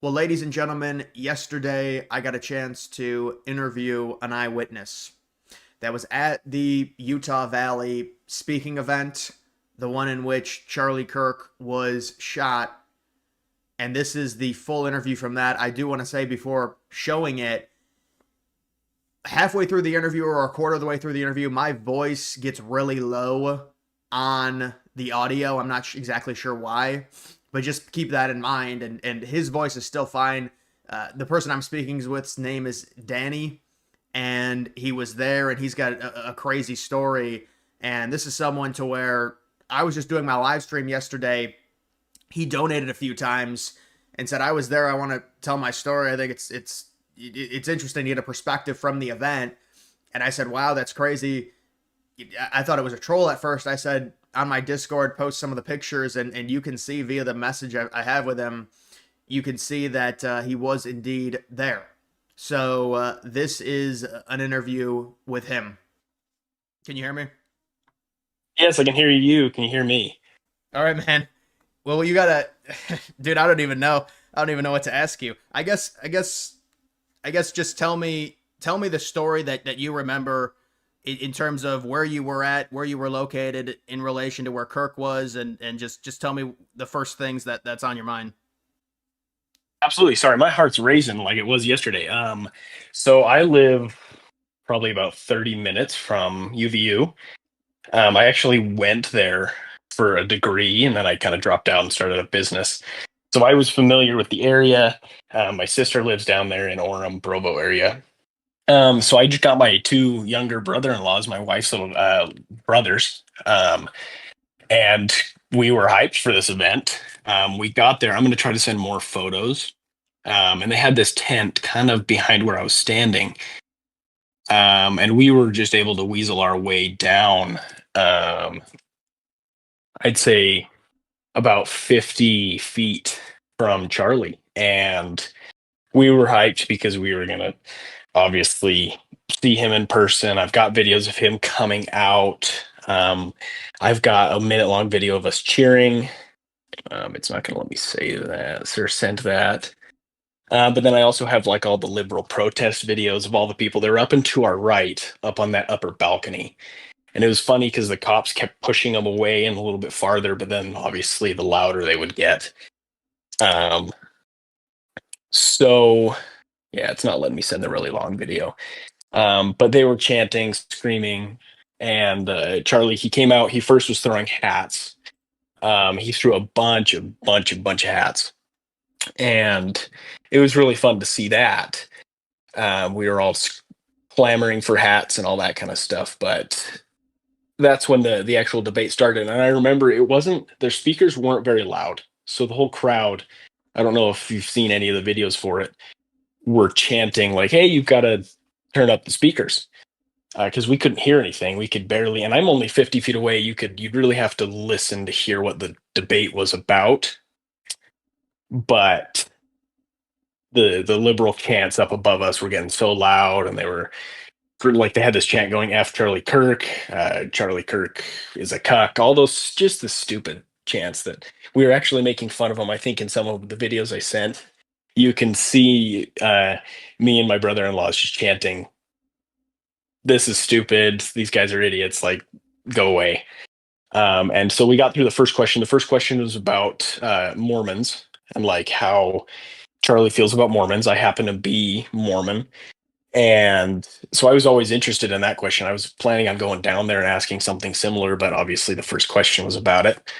Well, ladies and gentlemen, yesterday I got a chance to interview an eyewitness that was at the Utah Valley speaking event, the one in which Charlie Kirk was shot. And this is the full interview from that. I do want to say before showing it, halfway through the interview or a quarter of the way through the interview, my voice gets really low on the audio. I'm not exactly sure why, but just keep that in mind. And his voice is still fine. The person I'm speaking with's name is Danny, and he was there, and he's got a crazy story. And this is someone to where I was just doing my live stream yesterday. He donated a few times and said, "I was there. I want to tell my story. I think it's interesting to get a perspective from the event." And I said, "Wow, that's crazy." I thought it was a troll at first. I said on my Discord, post some of the pictures, and you can see via the message I have with him, you can see that he was indeed there. So this is an interview with him. Can you hear me? Yes, I can hear you. Can you hear me? All right, man. Well, you gotta, dude. I don't even know. I don't even know what to ask you. I guess. Just tell me the story that you remember in terms of where you were at, where you were located in relation to where Kirk was, and just tell me the first things that's on your mind. Absolutely. Sorry, my heart's racing like it was yesterday. So I live probably about 30 minutes from UVU. I actually went there for a degree and then I kind of dropped out and started a business. So I was familiar with the area. My sister lives down there in Orem, Provo area. So I just got my two younger brother-in-laws, my wife's little brothers. And we were hyped for this event. We got there. I'm going to try to send more photos. And they had this tent kind of behind where I was standing. And we were just able to weasel our way down, um, I'd say about 50 feet from Charlie. And we were hyped because we were going to obviously see him in person. I've got videos of him coming out. I've got a minute long video of us cheering. It's not going to let me say that or send that. But then I also have like all the liberal protest videos of all the people that are up and to our right, up on that upper balcony. And it was funny because the cops kept pushing them away and a little bit farther, but then obviously the louder they would get. Um, so yeah, it's not letting me send the really long video. But they were chanting, screaming, and Charlie, he came out. He first was throwing hats. He threw a bunch of hats, and it was really fun to see that. We were all clamoring for hats and all that kind of stuff, but that's when the actual debate started. And I remember it wasn't their speakers weren't very loud, so the whole crowd. I don't know if you've seen any of the videos for it. Were chanting like, "Hey, you've got to turn up the speakers." Because we couldn't hear anything. We could barely, and I'm only 50 feet away. You'd really have to listen to hear what the debate was about. But the liberal chants up above us were getting so loud, and they were like they had this chant going, "F Charlie Kirk, Charlie Kirk is a cuck." All those just the stupid chants that we were actually making fun of them. I think in some of the videos I sent, you can see me and my brother-in-law just chanting, "This is stupid. These guys are idiots. Like, go away." And so we got through the first question. The first question was about Mormons and like how Charlie feels about Mormons. I happen to be Mormon. And so I was always interested in that question. I was planning on going down there and asking something similar, but obviously the first question was about it.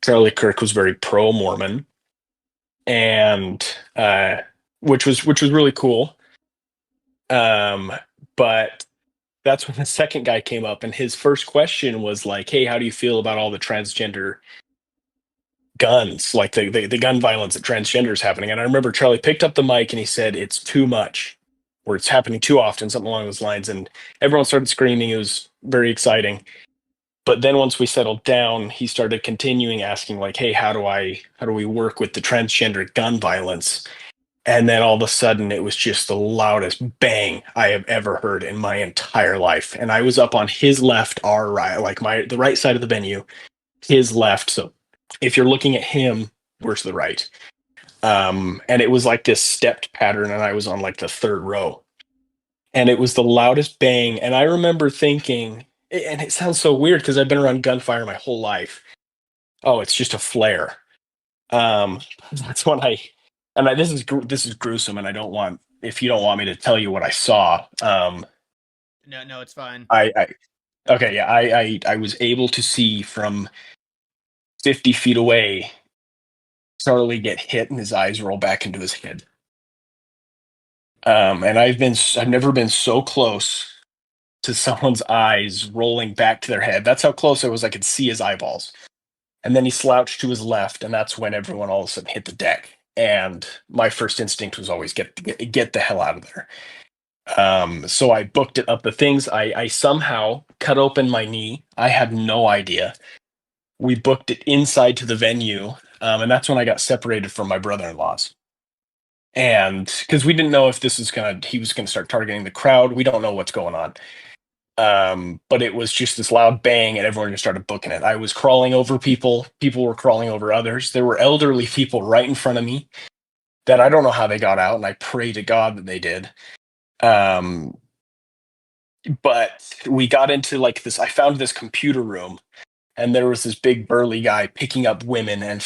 Charlie Kirk was very pro Mormon, and which was really cool. Um, but that's when the second guy came up, and his first question was like, "Hey, how do you feel about all the transgender guns, like the gun violence that transgender is happening?" And I remember Charlie picked up the mic and he said, "It's too much, or it's happening too often," something along those lines. And everyone started screaming. It was very exciting. But then once we settled down, he started continuing asking, like, "Hey, how do we work with the transgender gun violence?" And then all of a sudden, it was just the loudest bang I have ever heard in my entire life. And I was up on his left, our right, like the right side of the venue, his left. So if you're looking at him, we're to the right. And it was like this stepped pattern, and I was on like the third row, and it was the loudest bang. And I remember thinking, and it sounds so weird because I've been around gunfire my whole life. Oh, it's just a flare. Um, that's when this is gruesome, and I don't want if you don't want me to tell you what I saw. No, no, it's fine. I okay, yeah, I was able to see from 50 feet away Charlie get hit and his eyes roll back into his head. And I've never been so close to someone's eyes rolling back to their head. That's how close I was. I could see his eyeballs. And then he slouched to his left, and that's when everyone all of a sudden hit the deck. And my first instinct was always get the hell out of there. So I booked it up the things. I somehow cut open my knee. I had no idea. We booked it inside to the venue, and that's when I got separated from my brother-in-law's. And because we didn't know if he was gonna start targeting the crowd. We don't know what's going on. But it was just this loud bang, and everyone just started booking it. I was crawling over people. People were crawling over others. There were elderly people right in front of me that I don't know how they got out, and I pray to God that they did. Um, but we got into like this. I found this computer room, and there was this big burly guy picking up women and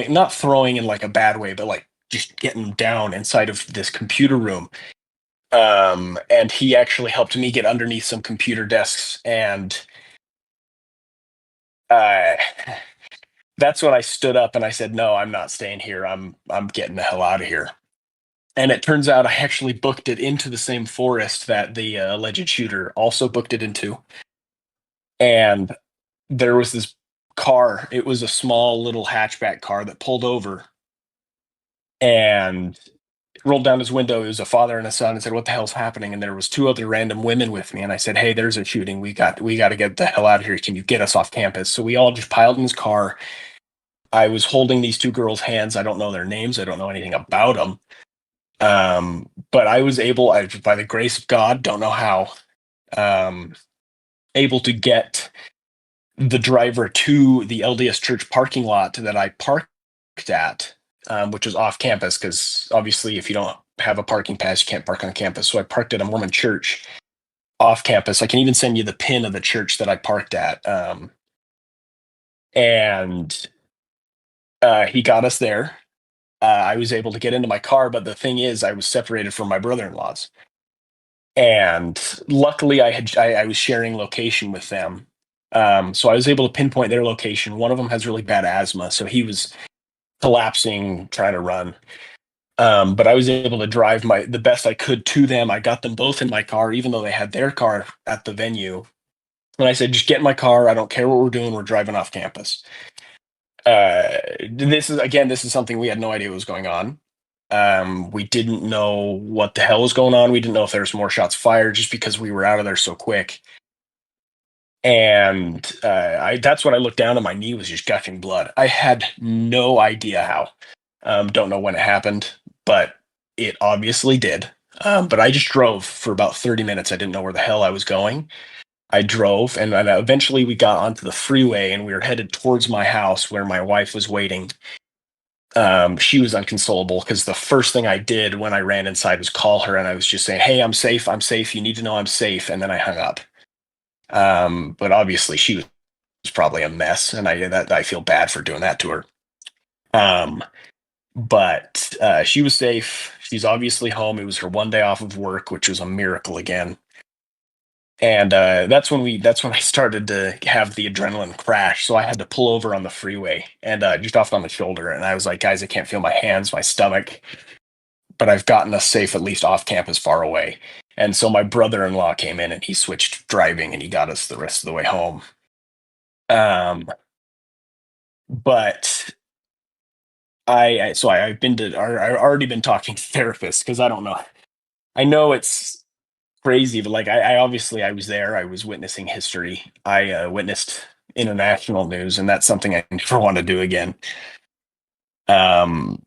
not throwing in like a bad way, but like just getting down inside of this computer room. And he actually helped me get underneath some computer desks, and uh, that's when I stood up and I said, "No, I'm not staying here. I'm getting the hell out of here." And it turns out I actually booked it into the same forest that the alleged shooter also booked it into. And there was this car. It was a small little hatchback car that pulled over and rolled down his window. It was a father and a son, and said, "What the hell's happening?" And there was two other random women with me. And I said, "Hey, there's a shooting. We got to get the hell out of here. Can you get us off campus?" So we all just piled in his car. I was holding these two girls' hands. I don't know their names. I don't know anything about them. But I was by the grace of God, don't know how, um, able to get the driver to the LDS church parking lot that I parked at, which was off campus because obviously, if you don't have a parking pass, you can't park on campus. So I parked at a Mormon church off campus. I can even send you the pin of the church that I parked at. And he got us there. I was able to get into my car, but the thing is, I was separated from my brother-in-laws, and luckily, I was sharing location with them, so I was able to pinpoint their location. One of them has really bad asthma, so he was collapsing trying to run. But I was able to drive the best I could to them. I got them both in my car, even though they had their car at the venue. And I said, "Just get in my car. I don't care what we're doing. We're driving off campus." This is something we had no idea what was going on. We didn't know what the hell was going on. We didn't know if there was more shots fired just because we were out of there so quick. And that's when I looked down and my knee was just gushing blood. I had no idea how. Don't know when it happened, but it obviously did. But I just drove for about 30 minutes. I didn't know where the hell I was going. I drove, and eventually we got onto the freeway, and we were headed towards my house where my wife was waiting. She was inconsolable because the first thing I did when I ran inside was call her, and I was just saying, "Hey, I'm safe. I'm safe. You need to know I'm safe." And then I hung up. But obviously, she was probably a mess, and I feel bad for doing that to her. Um, but she was safe. She's obviously home. It was her one day off of work, which was a miracle again. And that's when I started to have the adrenaline crash. So I had to pull over on the freeway and just off on the shoulder. And I was like, "Guys, I can't feel my hands, my stomach, but I've gotten us safe at least off campus, far away." And so my brother-in-law came in and he switched driving and he got us the rest of the way home. Um, but I've been to I've already been talking to therapists because I don't know. I know it's crazy, but like I obviously I was there. I was witnessing history. I witnessed international news, and that's something I never want to do again. Um,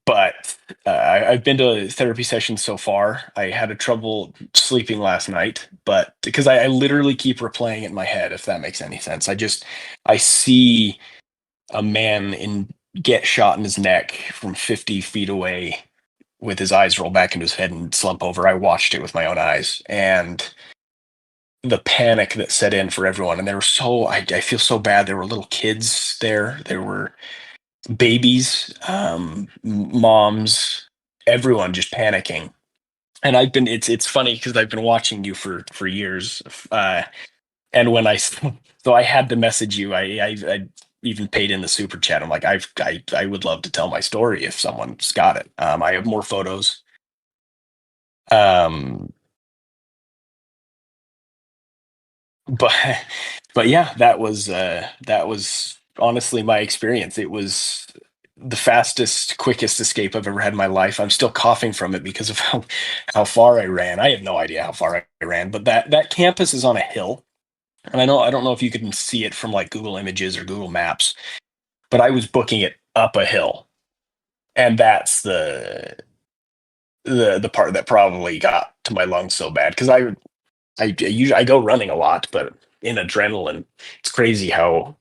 but I've been to therapy sessions so far. I had a trouble sleeping last night, but because I literally keep replaying it in my head, if that makes any sense. I see a man in get shot in his neck from 50 feet away with his eyes roll back into his head and slump over. I watched it with my own eyes, and the panic that set in for everyone. And there were I feel so bad. There were little kids there. There were babies, moms, everyone just panicking. And it's funny because I've been watching you for years. And when so I had to message you. I even paid in the super chat. I'm like, I would love to tell my story if someone's got it. I have more photos. Um, but but yeah, that was honestly my experience. It was the fastest, quickest escape I've ever had in my life. I'm still coughing from it because of how far I ran. I have no idea how far I ran, but that campus is on a hill. And I don't know if you can see it from like Google Images or Google Maps, but I was booking it up a hill. And that's the part that probably got to my lungs so bad because I usually I go running a lot, but in adrenaline, it's crazy how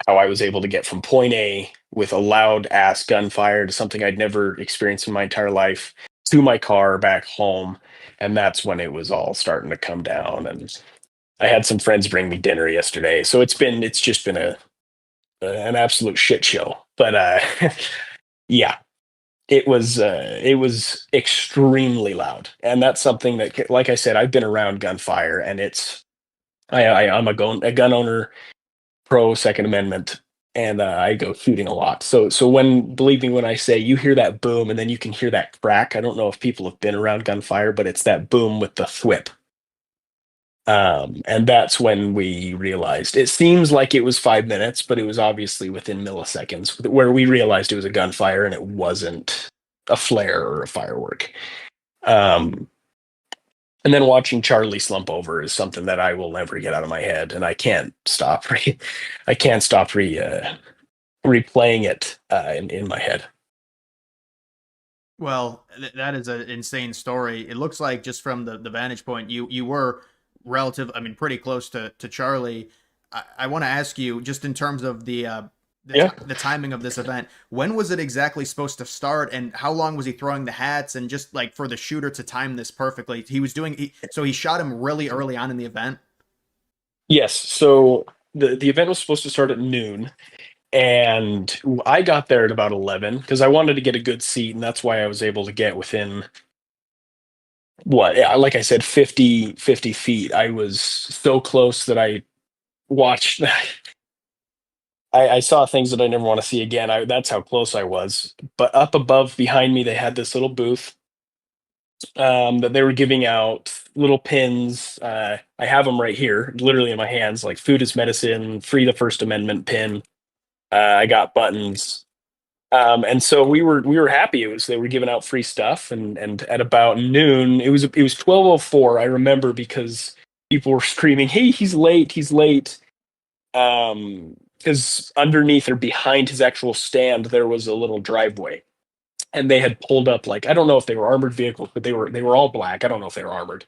I was able to get from point A with a loud ass gunfire to something I'd never experienced in my entire life to my car back home. And that's when it was all starting to come down. And I had some friends bring me dinner yesterday. So it's just been an absolute shit show. But yeah, it was extremely loud. And that's something that, like I said, I've been around gunfire, and I'm a gun owner, pro Second Amendment, and I go shooting a lot. So when believe me when I say you hear that boom and then you can hear that crack. I don't know if people have been around gunfire, but it's that boom with the thwip. And that's when we realized it seems like it was 5 minutes, but it was obviously within milliseconds where we realized it was a gunfire and it wasn't a flare or a firework. Um, and then watching Charlie slump over is something that I will never get out of my head, and I can't stop. I can't stop replaying it in my head. Well, that is an insane story. It looks like just from the vantage point, you were relative. I mean, pretty close to Charlie. I want to ask you, just in terms of Yeah. the timing of this event, when was it exactly supposed to start, and how long was he throwing the hats? And just like for the shooter to time this perfectly, so he shot him really early on in the event. Yes. So the event was supposed to start at noon, and I got there at about 11 because I wanted to get a good seat, and that's why I was able to get within what, yeah, like I said, 50 feet. I was so close that I watched. I saw things that I never want to see again. That's how close I was. But up above behind me, they had this little booth that they were giving out little pins. I have them right here, literally in my hands, like food is medicine, free the First Amendment pin. I got buttons. And so we were happy. It was they were giving out free stuff, and at about noon, it was 12:04. I remember because people were screaming, "Hey, he's late! He's late!" Because underneath or behind his actual stand, there was a little driveway, and they had pulled up like I don't know if they were armored vehicles, but they were all black. I don't know if they were armored.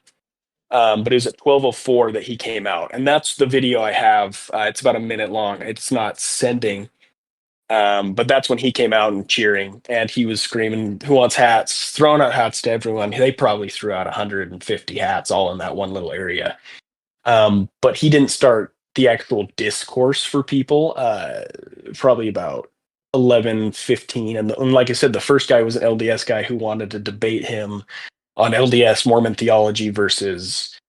But it was at 12:04 that he came out, and that's the video I have. It's about a minute long. It's not sending, but that's when he came out and cheering, and he was screaming, "Who wants hats?" Throwing out hats to everyone. They probably threw out 150 hats all in that one little area. But he didn't start the actual discourse for people. Probably about 11:15, and like I said, the first guy was an LDS guy who wanted to debate him on LDS Mormon theology versus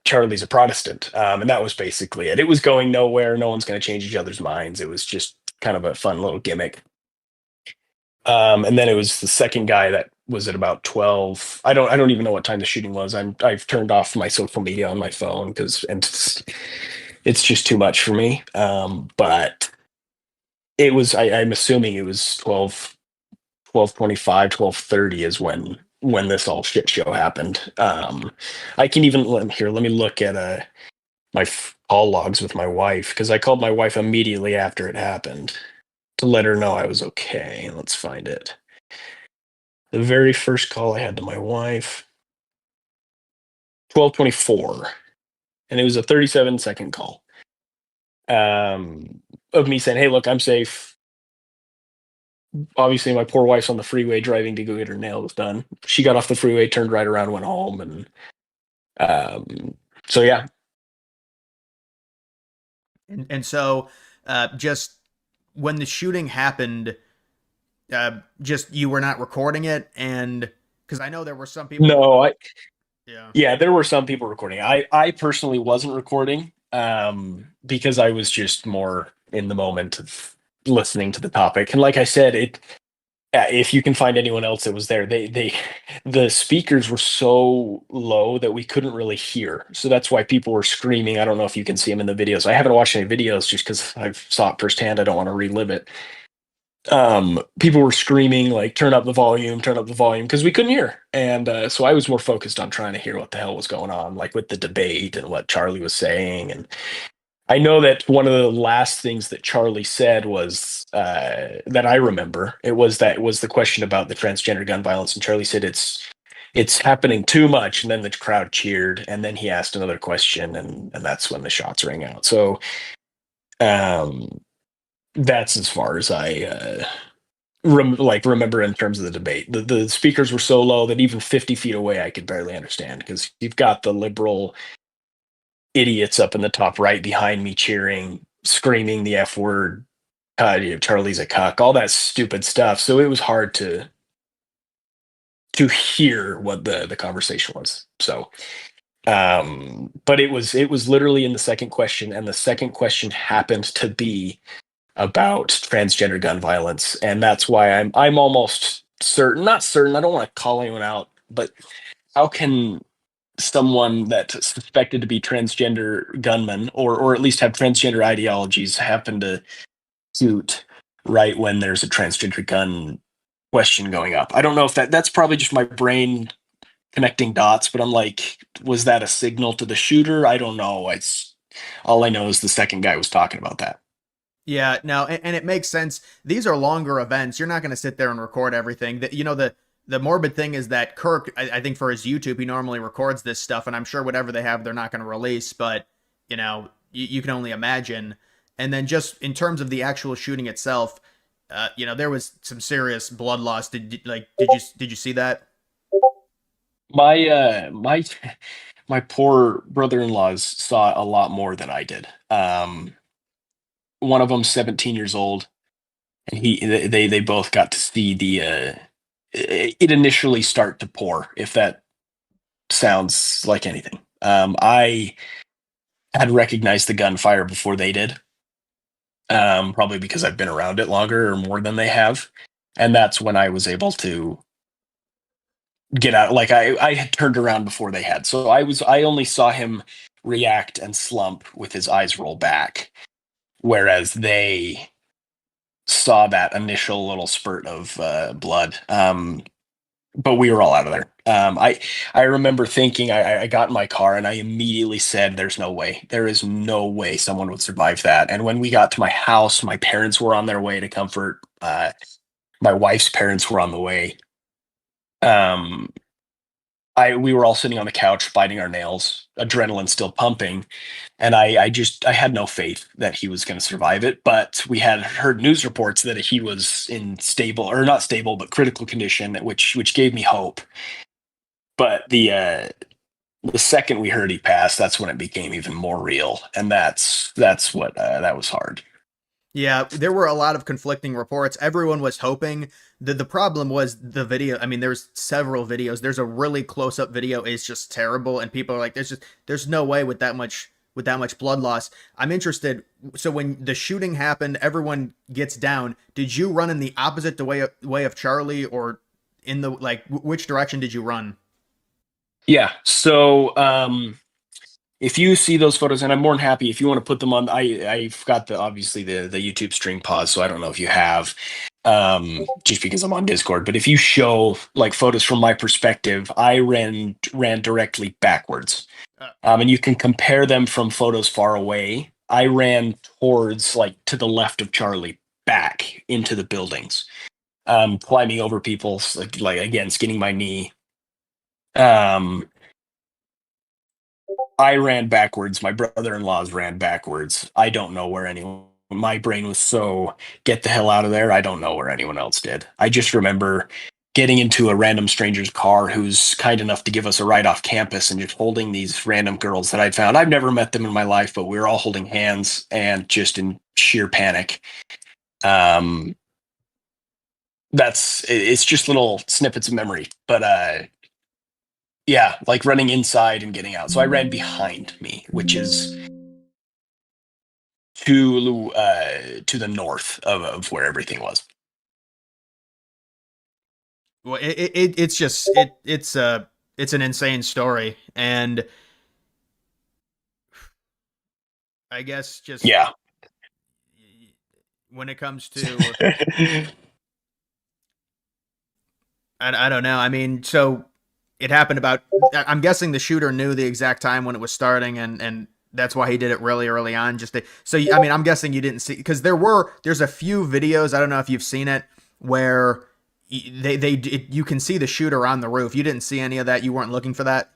Charlie's a Protestant, and that was basically it. It was going nowhere. No one's going to change each other's minds. It was just kind of a fun little gimmick. And then it was the second guy that was at about 12. I don't even know what time the shooting was. I've turned off my social media on my phone because and it's just too much for me. But I'm assuming it was 12:25, 12:30 is when this all shit show happened. I can even let me look at my call logs with my wife because I called my wife immediately after it happened to let her know I was okay. Let's find it. The very first call I had to my wife, 12:24, and it was a 37-second call. Um, of me saying, "Hey, look, I'm safe." Obviously, my poor wife's on the freeway driving to go get her nails done. She got off the freeway, turned right around, went home, and um, so yeah. And so, just when the shooting happened, just you were not recording it, and because I know there were some people who, No, I yeah, yeah, there were some people recording. I personally wasn't recording because I was just more in the moment of listening to the topic. And like I said, it if you can find anyone else that was there, they the speakers were so low that we couldn't really hear. So that's why people were screaming. I don't know if you can see them in the videos. I haven't watched any videos just because I've saw it firsthand. I don't want to relive it. People were screaming like turn up the volume because we couldn't hear. And so I was more focused on trying to hear what the hell was going on, like with the debate and what Charlie was saying. And I know that one of the last things that Charlie said was that I remember. It was the question about the transgender gun violence, and Charlie said it's happening too much, and then the crowd cheered, and then he asked another question, and that's when the shots rang out. So um, that's as far as I remember in terms of the debate. The speakers were so low that even 50 feet away, I could barely understand because you've got the liberal idiots up in the top right behind me cheering, screaming the F word, Charlie's a cuck, all that stupid stuff. So it was hard to hear what the conversation was. So but it was literally in the second question, and the second question happened to be about transgender gun violence, and that's why I'm almost certain, not certain, I don't want to call anyone out, but how can someone that's suspected to be transgender gunman or at least have transgender ideologies happen to shoot right when there's a transgender gun question going up? I don't know if that's probably just my brain connecting dots, but I'm like, was that a signal to the shooter? I don't know. It's all I know is the second guy was talking about that. yeah, no, and it makes sense. These are longer events. You're not going to sit there and record everything. You know, the morbid thing is that Kirk, I think for his YouTube, he normally records this stuff, and I'm sure whatever they have, they're not going to release. But you know, you can only imagine. And then just in terms of the actual shooting itself, you know, there was some serious blood loss. Did you see that? My my poor brother-in-laws saw a lot more than I did. One of them 17 years old, and they both got to see the it initially start to pour, if that sounds like anything. I had recognized the gunfire before they did, probably because I've been around it longer or more than they have, and that's when I was able to get out. Like I had turned around before they had, so I only saw him react and slump with his eyes roll back, whereas they saw that initial little spurt of blood. But we were all out of there. I remember thinking I got in my car and I immediately said, "There's no way. There is no way someone would survive that." And when we got to my house, my parents were on their way to comfort. My wife's parents were on the way. Um, I we were all sitting on the couch biting our nails, adrenaline still pumping, and I had no faith that he was going to survive it. But we had heard news reports that he was in stable, or not stable, but critical condition, which gave me hope. But the second we heard he passed, that's when it became even more real, and that's what that was hard. Yeah, there were a lot of conflicting reports. Everyone was hoping. The problem was the video. I mean, there's several videos. There's a really close up video. It's just terrible, and people are like, there's no way with that much blood loss. I'm interested. So when the shooting happened, everyone gets down. Did you run in the opposite way of Charlie, or in the like which direction did you run? Yeah. So if you see those photos, and I'm more than happy if you want to put them on. I've got the obviously the YouTube stream pause, so I don't know if you have, just because I'm on Discord. But if you show like photos from my perspective, I ran directly backwards, Uh, and you can compare them from photos far away. I ran towards like to the left of Charlie, back into the buildings, climbing over people, like again skinning my knee. Um, I ran backwards. My brother-in-laws ran backwards. I don't know where anyone my brain was so get the hell out of there. I don't know where anyone else did. I just remember getting into a random stranger's car who's kind enough to give us a ride off campus and just holding these random girls that I'd found. I've never met them in my life, but we were all holding hands and just in sheer panic. Um, it's just little snippets of memory, but yeah, like running inside and getting out. So I ran behind me, which is to the north of where everything was. Well, it's just it's an insane story, and I guess just Yeah. when it comes to I don't know. I mean, so it happened about. I'm guessing the shooter knew the exact time when it was starting, and that's why he did it really early on. So I mean, I'm guessing you didn't see because there's a few videos. I don't know if you've seen it where you can see the shooter on the roof. You didn't see any of that. You weren't looking for that.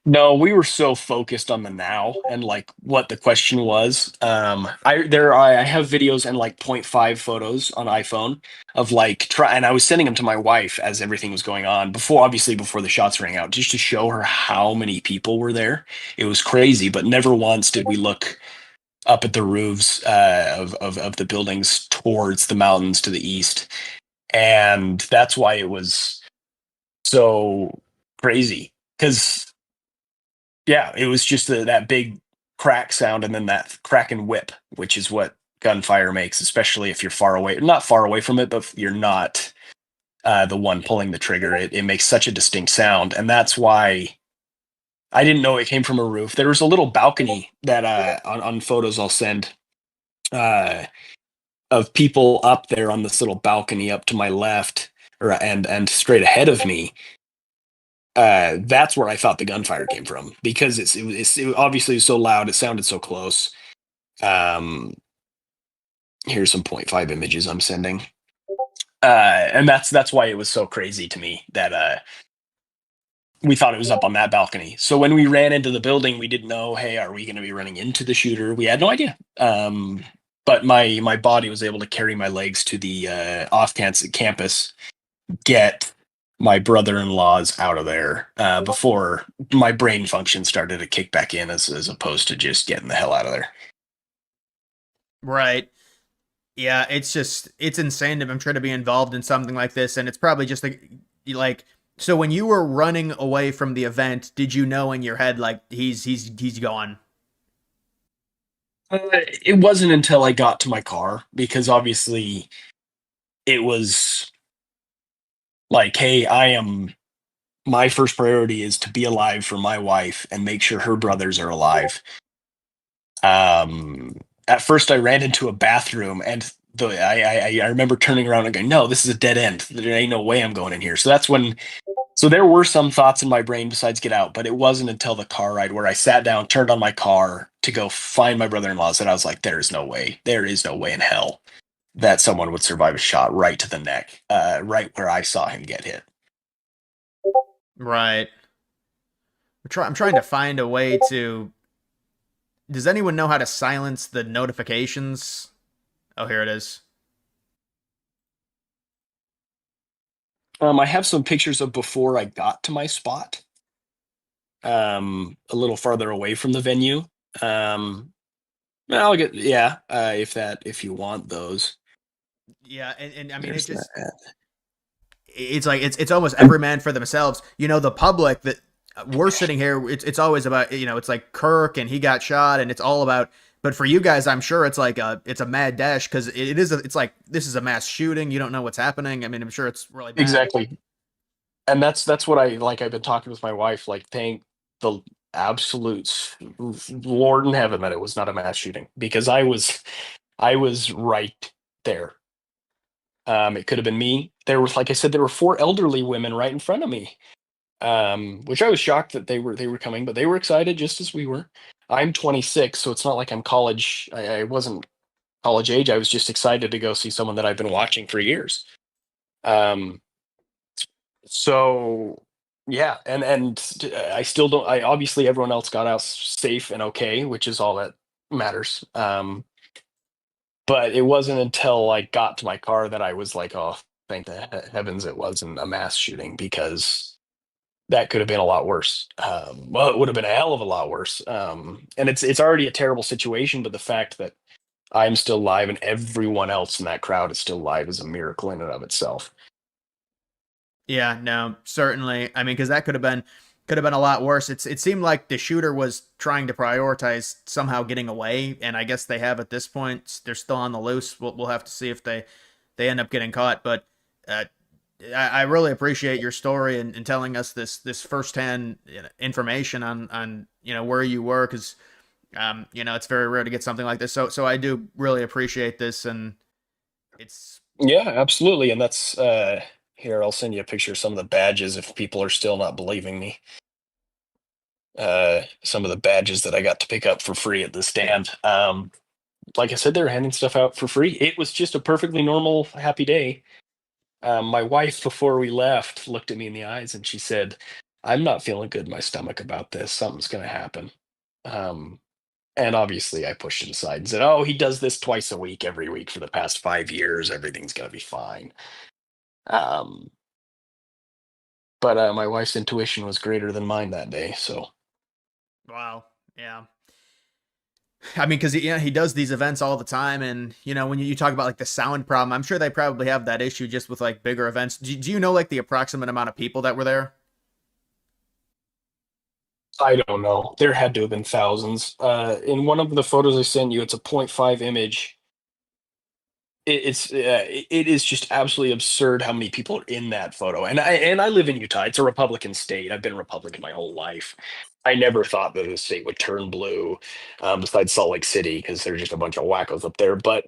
No, we were so focused on the now and like what the question was. I have videos and like point 0.5 photos on iPhone of like try, and I was sending them to my wife as everything was going on before, obviously before the shots rang out, just to show her how many people were there. It was crazy, but never once did we look up at the roofs of the buildings towards the mountains to the east, and that's why it was so crazy because yeah, it was just that big crack sound and then that crack and whip, which is what gunfire makes, especially if you're far away, not far away from it, but you're not the one pulling the trigger. It makes such a distinct sound. And that's why I didn't know it came from a roof. There was a little balcony that on photos I'll send uh, of people up there on this little balcony up to my left and straight ahead of me. That's where I thought the gunfire came from because it obviously was so loud. It sounded so close. Um, Here's some point 0.5 images I'm sending. And that's why it was so crazy to me that we thought it was up on that balcony. So when we ran into the building, we didn't know, hey, are we going to be running into the shooter? We had no idea. But my body was able to carry my legs to the off campus, get my brother-in-laws out of there before my brain function started to kick back in as opposed to just getting the hell out of there. Right. Yeah, it's insane to I'm trying to be involved in something like this, and it's probably just like so when you were running away from the event, did you know in your head like he's gone? It wasn't until I got to my car because obviously it was like, hey, my first priority is to be alive for my wife and make sure her brothers are alive. At first, I ran into a bathroom, and I remember turning around and going, "No, this is a dead end. There ain't no way I'm going in here." So that's when. So there were some thoughts in my brain besides get out, but it wasn't until the car ride where I sat down, turned on my car to go find my brother-in-law's that I was like, there is no way in hell that someone would survive a shot right to the neck, right where I saw him get hit. Right. I'm trying to find a way to. Does anyone know how to silence the notifications? Oh, here it is. I have some pictures of before I got to my spot, a little farther away from the venue. Um, I'll get yeah, if you want those. Yeah, and I mean There's that. it's like it's almost every man for themselves. You know, the public that we're sitting here, it's always about it's like Kirk and he got shot, and it's all about. But for you guys, I'm sure it's a mad dash because it's like this is a mass shooting. You don't know what's happening. I mean, I'm sure it's really bad. Exactly. And that's what I like. I've been talking with my wife. Like, thank the absolute Lord in heaven that it was not a mass shooting because I was right there. It could have been me. There was, like I said, there were four elderly women right in front of me, which I was shocked that they were coming, but they were excited just as we were. I'm 26, so it's not like I'm college. I wasn't college age. I was just excited to go see someone that I've been watching for years. Um, so yeah, and I still don't. I obviously everyone else got out safe and okay, which is all that matters. But it wasn't until I got to my car that I was like, oh, thank the heavens it wasn't a mass shooting, because that could have been a lot worse. Well, it would have been a hell of a lot worse. And it's already a terrible situation, but the fact that I'm still alive and everyone else in that crowd is still alive is a miracle in and of itself. Yeah, no, certainly. I mean, because that could have been a lot worse. It seemed like the shooter was trying to prioritize somehow getting away, and I guess they have at this point. They're still on the loose. We'll have to see if they end up getting caught. But uh, I really appreciate your story and telling us this firsthand information on where you were, because it's very rare to get something like this. So I do really appreciate this, and it's Yeah, absolutely. And that's here, I'll send you a picture of some of the badges if people are still not believing me. Some of the badges that I got to pick up for free at the stand. Like I said, they're handing stuff out for free. It was just a perfectly normal, happy day. My wife, before we left, looked at me in the eyes and she said, "I'm not feeling good in my stomach about this. Something's going to happen." Um, and obviously, I pushed it aside and said, "Oh, he does this twice a week, every week for the past 5 years. Everything's going to be fine." Um, but my wife's intuition was greater than mine that day. So, wow. Yeah. I mean, because he does these events all the time, and when you talk about like the sound problem, I'm sure they probably have that issue just with like bigger events. Do you know like the approximate amount of people that were there? I don't know. There had to have been thousands. In one of the photos I sent you, it's a point 0.5 image. It is just absolutely absurd how many people are in that photo. And I live in Utah. It's a Republican state. I've been Republican my whole life. I never thought that the state would turn blue, besides Salt Lake City, because there's just a bunch of wackos up there. But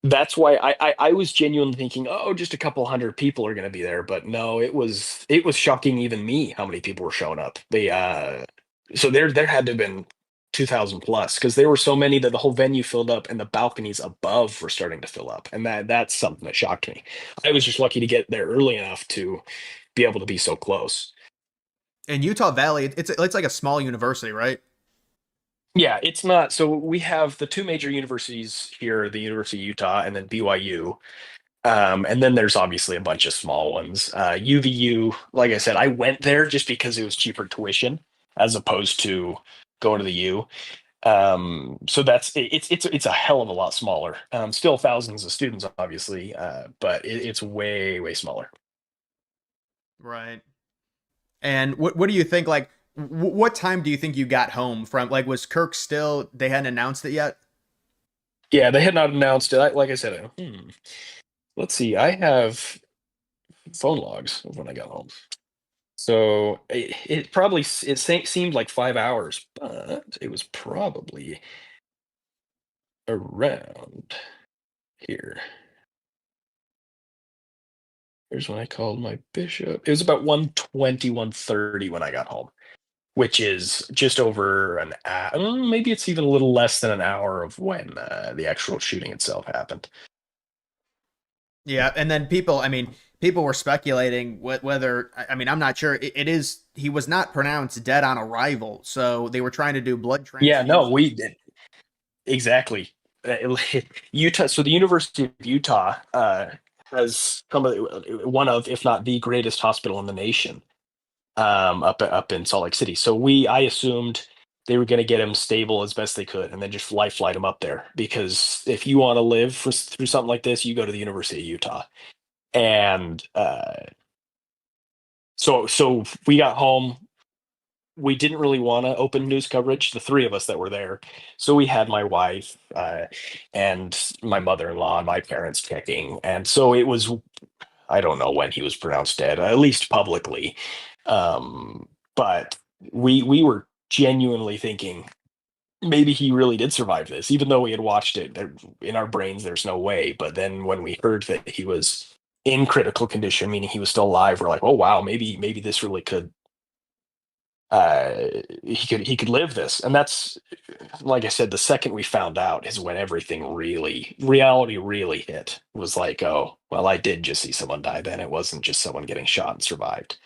that's why I was genuinely thinking, oh, just a couple hundred people are going to be there. But no, it was shocking even me how many people were showing up. So there had to have been 2,000 plus, because there were so many that the whole venue filled up and the balconies above were starting to fill up, and that's something that shocked me. I was just lucky to get there early enough to be able to be so close. In Utah Valley, it's like a small university, right? Yeah, it's not. So we have the two major universities here, the University of Utah and then BYU. And then there's obviously a bunch of small ones. UVU, like I said, I went there just because it was cheaper tuition as opposed to going to the U. So it's a hell of a lot smaller. Still thousands of students, obviously, but it's way, way smaller. Right. And what do you think? Like, what time do you think you got home from? Like, was Kirk still? They hadn't announced it yet. Yeah, they had not announced it. Like I said, let's see. I have phone logs of when I got home. So it probably seemed like 5 hours, but it was probably around here. Here's when I called my bishop. It was about 1:20, 1:30 when I got home, which is just over an hour. Maybe it's even a little less than an hour of when the actual shooting itself happened. Yeah, and then I mean, people were speculating whether, I mean, I'm not sure. It is, he was not pronounced dead on arrival, so they were trying to do blood Yeah, no, we transfusions. did exactly. Utah. So the University of Utah has one of, if not the greatest hospital in the nation, up in Salt Lake City. So I assumed they were going to get him stable as best they could, and then just life flight him up there. Because if you want to live through something like this, you go to the University of Utah. And so we got home. We didn't really want to open news coverage, the three of us that were there. So we had my wife and my mother-in-law and my parents checking. And so it was, I don't know when he was pronounced dead, at least publicly. But we were genuinely thinking maybe he really did survive this, even though we had watched it. In our brains, there's no way. But then when we heard that he was in critical condition, meaning he was still alive, we're like, oh wow, maybe this really could uh he could live this. And that's, like I said, the second we found out is when everything reality really hit. It was like, oh well, I did just see someone die. Then it wasn't just someone getting shot and survived.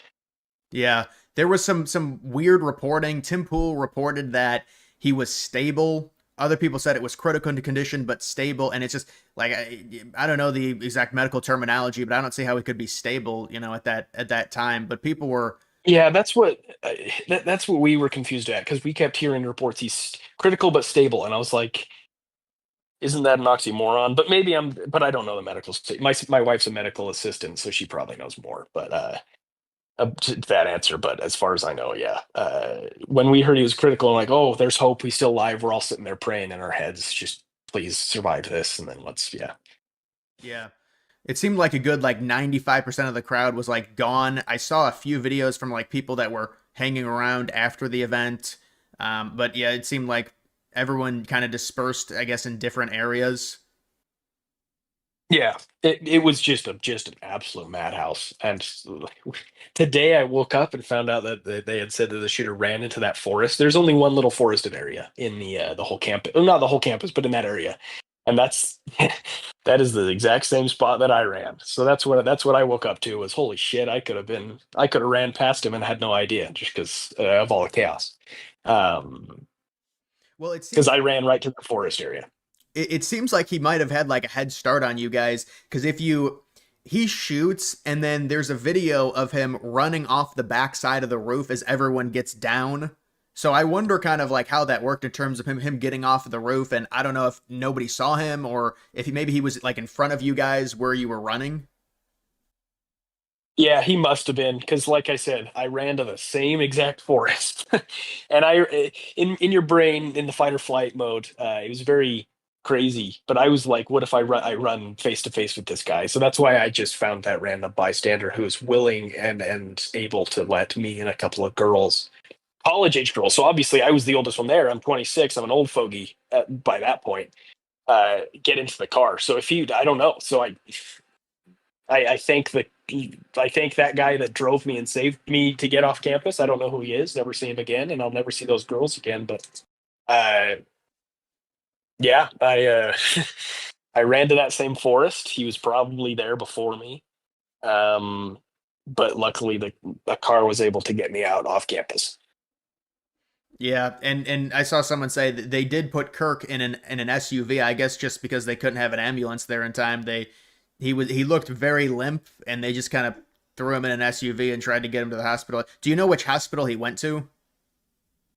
Yeah, there was some weird reporting. Tim Pool reported that he was stable other people said it was critical condition but stable, and it's just like I don't know the exact medical terminology, but I don't see how it could be stable, at that time. But people were, Yeah, that's what we were confused at because we kept hearing reports he's critical but stable, and I was like, isn't that an oxymoron? But maybe but I don't know the medical. My wife's a medical assistant, so she probably knows more. But that answer. But as far as I know, yeah. When we heard he was critical, I'm like, oh, there's hope. He's still alive. We're all sitting there praying in our heads, just please survive this, and then yeah. yeah. It seemed like a good like 95% of the crowd was like gone. I saw a few videos from like people that were hanging around after the event. But yeah, it seemed like everyone kind of dispersed, I guess, in different areas. Yeah, it was just an absolute madhouse. And today I woke up and found out that they had said that the shooter ran into that forest. There's only one little forested area in the whole campus, well, not the whole campus, but in that area, and that's that is the exact same spot that I ran. So that's what I woke up to was holy shit. I could have ran past him and had no idea just because of all the chaos. Um, Well, it because seems I ran right to the forest area. it seems like he might have had like a head start on you guys, because if you he shoots and then there's a video of him running off the backside of the roof as everyone gets down. So I wonder kind of like how that worked in terms of him getting off of the roof, and I don't know if nobody saw him or if maybe he was like in front of you guys where you were running. Yeah, he must have been because, like I said, I ran to the same exact forest, and in your brain in the fight or flight mode, it was very crazy. But I was like, what if I run face to face with this guy? So that's why I just found that random bystander who's willing and able to let me and a couple of girls, college age girls. So obviously, I was the oldest one there. I'm 26. I'm an old fogey by that point. Get into the car. So if he, I don't know. So I thank I thank that guy that drove me and saved me to get off campus. I don't know who he is. Never see him again, and I'll never see those girls again. But uh, yeah, I ran to that same forest. He was probably there before me, um, but luckily the car was able to get me out off campus. Yeah, and I saw someone say that they did put Kirk in an SUV. I guess just because they couldn't have an ambulance there in time. He looked very limp, and they just kind of threw him in an SUV and tried to get him to the hospital. Do you know which hospital he went to?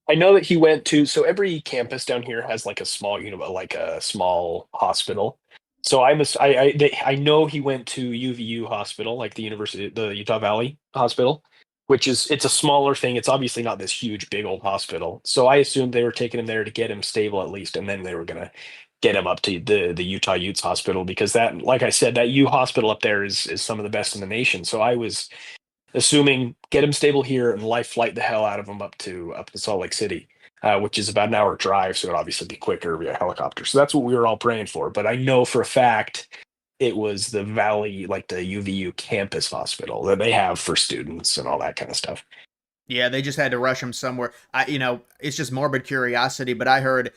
I know that he went to, so every campus down here has like a small, like a small hospital. So I know he went to UVU hospital, like the Utah Valley Hospital, which is, it's a smaller thing. It's obviously not this huge, big old hospital. So I assumed they were taking him there to get him stable at least, and then they were gonna get him up to the Utah Utes Hospital because that, like I said, that U hospital up there is some of the best in the nation. So I was assuming get him stable here and life flight the hell out of him up to Salt Lake City, which is about an hour drive, so it'd obviously be quicker via helicopter. So that's what we were all praying for. But I know for a fact it was the Valley, like the UVU campus hospital that they have for students and all that kind of stuff. Yeah, they just had to rush him somewhere. It's just morbid curiosity, but I heard,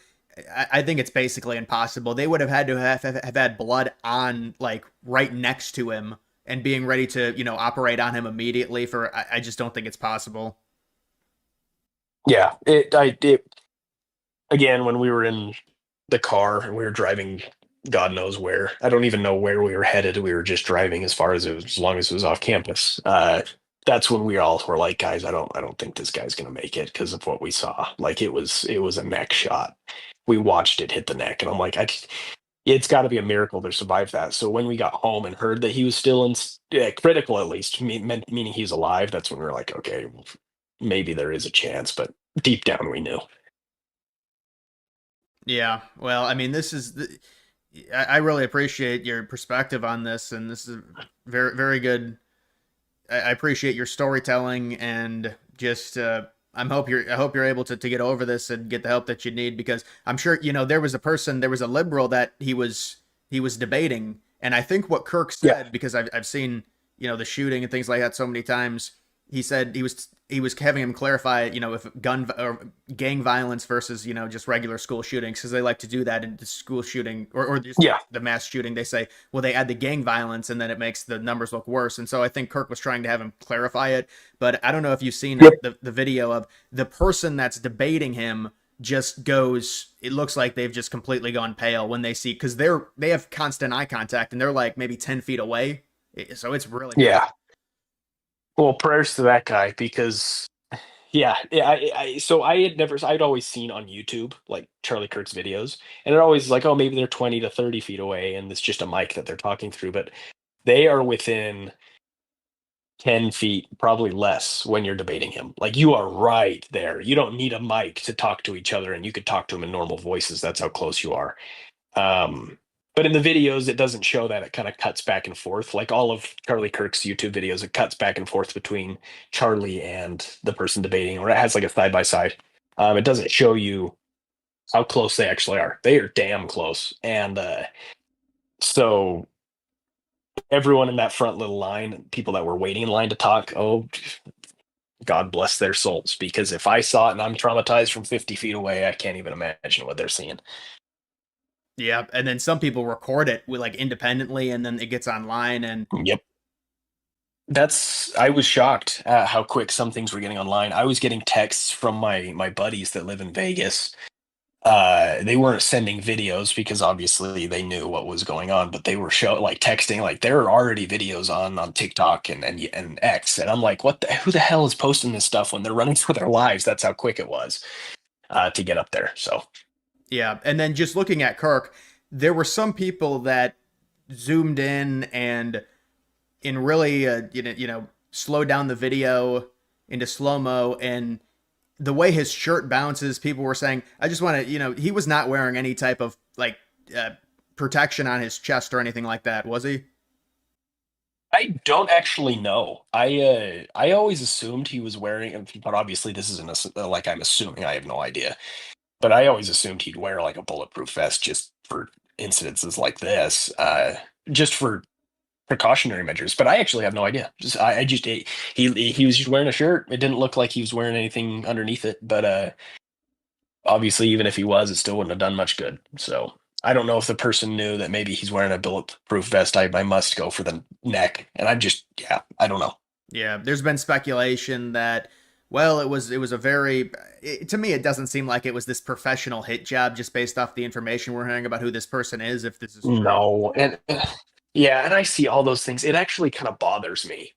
I think it's basically impossible. They would have had to have had blood on, like, right next to him and being ready to, operate on him immediately. I just don't think it's possible. Yeah, it again when we were in the car and we were driving God knows where. I don't even know where we were headed. We were just driving as far as it was, as long as it was off campus. That's when we all were like, guys, I don't think this guy's gonna make it because of what we saw. Like it was a neck shot. We watched it hit the neck, and I'm like, it's got to be a miracle to survive that. So when we got home and heard that he was still in critical, at least meaning he's alive, that's when we were like, okay, well, maybe there is a chance. But deep down, we knew. Yeah, well, I mean, I really appreciate your perspective on this, and this is very, very good. I appreciate your storytelling, and just I hope you're able to get over this and get the help that you need, because I'm sure there was a liberal that he was debating, and I think what Kirk Yeah, said, because I've seen the shooting and things like that so many times. He said he was having him clarify, if gun or gang violence versus just regular school shootings, because they like to do that in the school shooting, or just yeah, the mass shooting. They say, well, they add the gang violence and then it makes the numbers look worse. And so I think Kirk was trying to have him clarify it, but I don't know if you've seen yep. the video of the person that's debating him just goes, it looks like they've just completely gone pale when they see, because they have constant eye contact and they're like maybe 10 feet away. So it's really bad. Yeah. Well, prayers to that guy because yeah. So I'd always seen on YouTube like Charlie Kirk's videos, and it always like, oh, maybe they're 20 to 30 feet away, and it's just a mic that they're talking through, but they are within 10 feet, probably less when you're debating him. Like you are right there. You don't need a mic to talk to each other, and you could talk to him in normal voices. That's how close you are. Um, but in the videos, it doesn't show that. It kind of cuts back and forth. Like all of Charlie Kirk's YouTube videos, it cuts back and forth between Charlie and the person debating, or it has like a side by side. It doesn't show you how close they actually are. They are damn close. And so everyone in that front little line, people that were waiting in line to talk, oh, God bless their souls. Because if I saw it and I'm traumatized from 50 feet away, I can't even imagine what they're seeing. Yeah, and then some people record it with like independently, and then it gets online. And Yep. I was shocked at how quick some things were getting online. I was getting texts from my buddies that live in Vegas. They weren't sending videos because obviously they knew what was going on, but they were texting like there are already videos on TikTok and X, and I'm like, who the hell is posting this stuff when they're running for their lives? That's how quick it was to get up there. So yeah, and then just looking at Kirk, there were some people that zoomed in and in really slow down the video into slow mo, and the way his shirt bounces, people were saying, I just want to, he was not wearing any type of like uh, protection on his chest or anything like that, was he? I don't actually know. I always assumed he was wearing, but obviously this isn't like I'm assuming. I have no idea. But I always assumed he'd wear like a bulletproof vest just for incidences like this, just for precautionary measures. But I actually have no idea. I just he was just wearing a shirt. It didn't look like he was wearing anything underneath it. But obviously, even if he was, it still wouldn't have done much good. So I don't know if the person knew that maybe he's wearing a bulletproof vest. I must go for the neck, and yeah, I don't know. Yeah, there's been speculation that, well, it was a very, to me it doesn't seem like it was this professional hit job just based off the information we're hearing about who this person is, if this is true. No, and yeah, and I see all those things. It actually kind of bothers me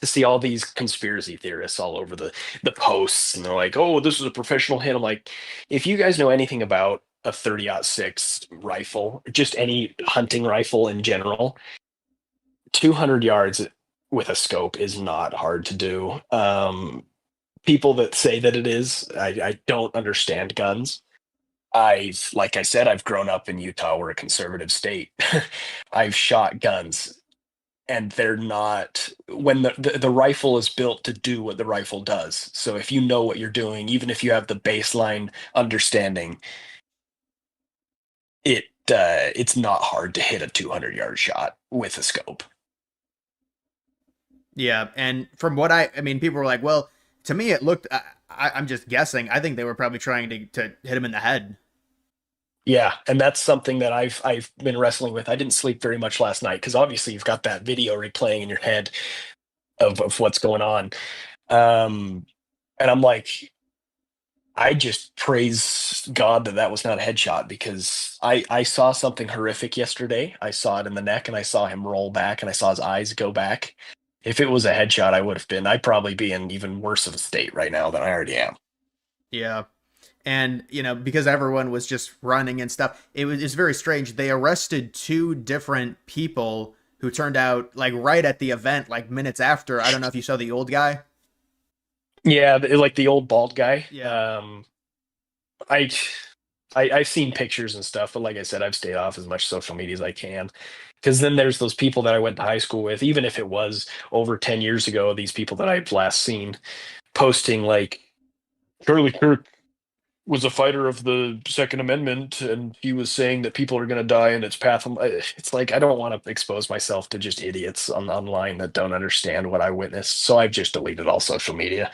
to see all these conspiracy theorists all over the posts, and they're like, "Oh, this is a professional hit." I'm like, if you guys know anything about a 30-06 rifle, just any hunting rifle in general, 200 yards with a scope is not hard to do. People that say that it is, I don't understand guns. Like I said, I've grown up in Utah. We're a conservative state. I've shot guns, and they're not, when the rifle is built to do what the rifle does. So if you know what you're doing, even if you have the baseline understanding, it's not hard to hit a 200-yard shot with a scope. Yeah, and from what I mean, people were like, well, to me it looked, I'm just guessing, I think they were probably trying to hit him in the head. Yeah, and that's something that I've been wrestling with. I didn't sleep very much last night because obviously you've got that video replaying in your head of what's going on. And I'm like, I just praise God that that was not a headshot because I saw something horrific yesterday. I saw it in the neck and I saw him roll back and I saw his eyes go back. If it was a headshot, I'd probably be in even worse of a state right now than I already am. Yeah. And because everyone was just running and stuff, it's very strange. They arrested two different people who turned out like right at the event, like minutes after. I don't know if you saw the old guy. Yeah, like the old bald guy. Yeah. I, I've seen pictures and stuff, but like I said, I've stayed off as much social media as I can. Because then there's those people that I went to high school with, even if it was over 10 years ago, these people that I've last seen posting like Charlie Kirk was a fighter of the Second Amendment, and he was saying that people are going to die in its path. It's like I don't want to expose myself to just idiots online that don't understand what I witnessed. So I've just deleted all social media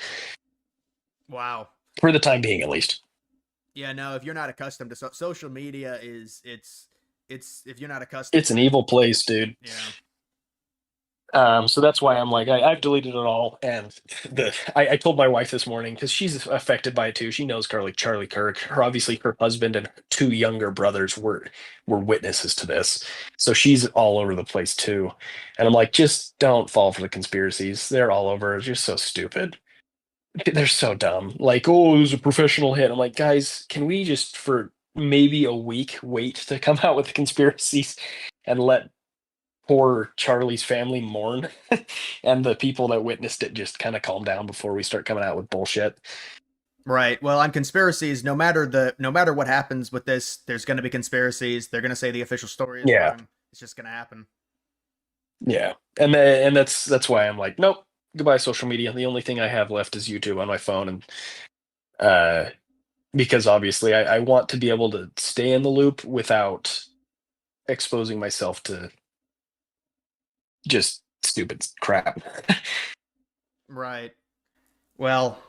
Wow. for the time being, at least. Yeah, no, if you're not accustomed to social media is it's if you're not accustomed It's to an it, evil place, dude. yeah. So that's why I'm like, I've deleted it all. And I told my wife this morning because she's affected by it too. She knows Charlie Kirk. Obviously, her husband and two younger brothers were witnesses to this. So she's all over the place too. And I'm like, just don't fall for the conspiracies. They're all over. It's just so stupid. They're so dumb. Like, oh, it was a professional hit. I'm like, guys, can we just for maybe a week wait to come out with the conspiracies and let poor Charlie's family mourn and the people that witnessed it just kind of calm down before we start coming out with bullshit. Right. Well, on conspiracies, no matter what happens with this, there's going to be conspiracies. They're going to say the official story is Yeah. wrong. It's just going to happen. Yeah. And that's why I'm like, nope, goodbye social media. The only thing I have left is YouTube on my phone and uh because obviously I want to be able to stay in the loop without exposing myself to just stupid crap. Right. Well,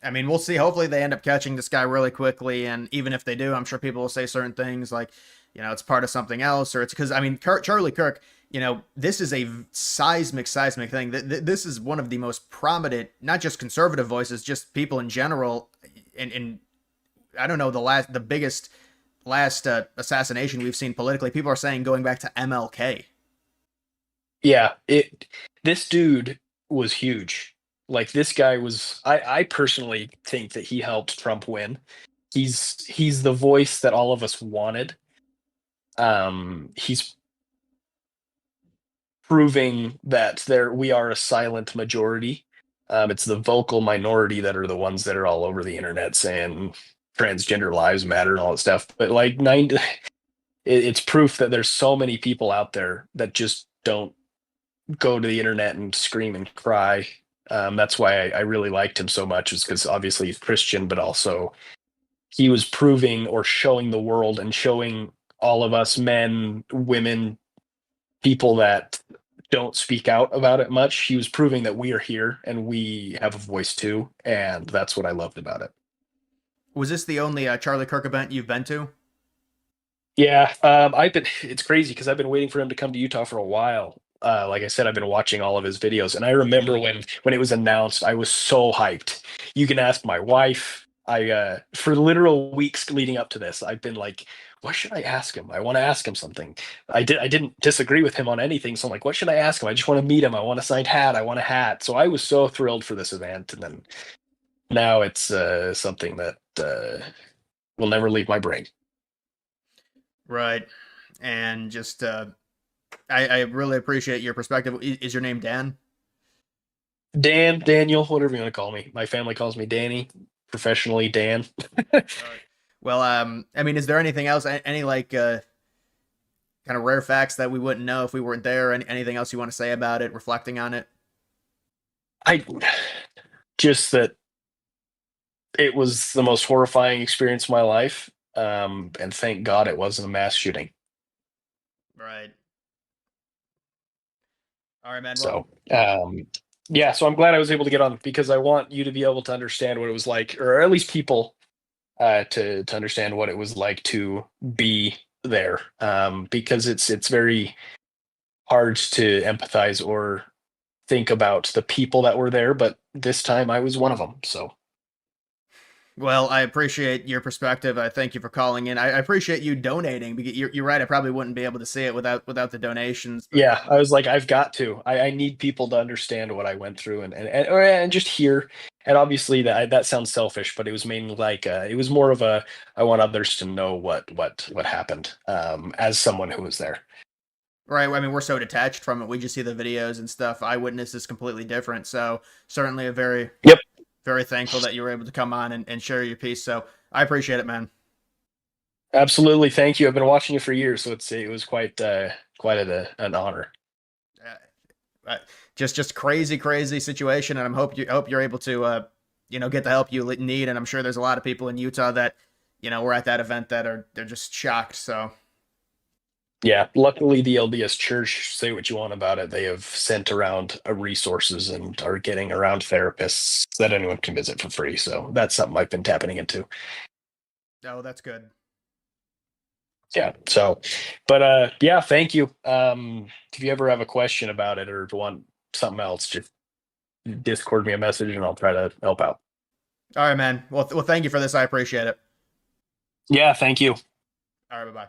I mean, we'll see. Hopefully, they end up catching this guy really quickly. And even if they do, I'm sure people will say certain things like, it's part of something else, or it's because, I mean, Charlie Kirk, this is a seismic thing. This is one of the most prominent, not just conservative voices, just people in general. And I don't know, the biggest last assassination we've seen politically. People are saying going back to MLK. Yeah, this dude was huge. Like this guy was I personally think that he helped Trump win. He's the voice that all of us wanted. He's proving that there we are a silent majority. It's the vocal minority that are the ones that are all over the internet saying transgender lives matter and all that stuff. But like it's proof that there's so many people out there that just don't go to the internet and scream and cry. That's why I really liked him so much, is because obviously he's Christian, but also he was proving or showing the world and showing all of us men, women, people that don't speak out about it much. He was proving that we are here and we have a voice too, and that's what I loved about it. Was this the only Charlie Kirk event you've been to? Yeah, I've been. It's crazy because I've been waiting for him to come to Utah for a while. Like I said, I've been watching all of his videos, and I remember when it was announced, I was so hyped. You can ask my wife. I for literal weeks leading up to this, I've been like, what should I ask him? I want to ask him something. I didn't disagree with him on anything, so I'm like, what should I ask him? I just want to meet him. I want a signed hat. I want a hat. So I was so thrilled for this event, and then now it's something that will never leave my brain. Right. And just, I really appreciate your perspective. Is your name Dan? Daniel, whatever you want to call me. My family calls me Danny, professionally Dan. Right. Well, I mean, is there anything else, any like kind of rare facts that we wouldn't know if we weren't there? Anything else you want to say about it, reflecting on it? I just that it was the most horrifying experience of my life. And thank God it wasn't a mass shooting. Right. All right, man. Well, So, yeah, so I'm glad I was able to get on because I want you to be able to understand what it was like, or at least people to understand what it was like to be there. Because it's very hard to empathize or think about the people that were there, but this time I was one of them. So well, I appreciate your perspective. I thank you for calling in. I appreciate you donating because you're right. I probably wouldn't be able to see it without the donations. But yeah, I was like, I've got to. I need people to understand what I went through and just hear. And obviously that sounds selfish, but it was mainly like it was more of a I want others to know what happened as someone who was there. right, I mean, we're so detached from it. We just see the videos and stuff. Eyewitness is completely different. So certainly a Yep, very thankful that you were able to come on and share your piece. So I appreciate it, man. absolutely. Thank you. I've been watching you for years, so it was quite an honor. Just crazy situation, and hope you're able to get the help you need. And I'm sure there's a lot of people in Utah that were at that event that they're just shocked. So Yeah, luckily the LDS Church, say what you want about it, they have sent around resources and are getting around therapists that anyone can visit for free. So that's something I've been tapping into. oh, that's good. Yeah. So, but yeah, thank you. If you ever have a question about it or want something else, just Discord me a message and I'll try to help out. All right, man. Well, thank you for this. I appreciate it. Yeah, thank you. All right, bye bye.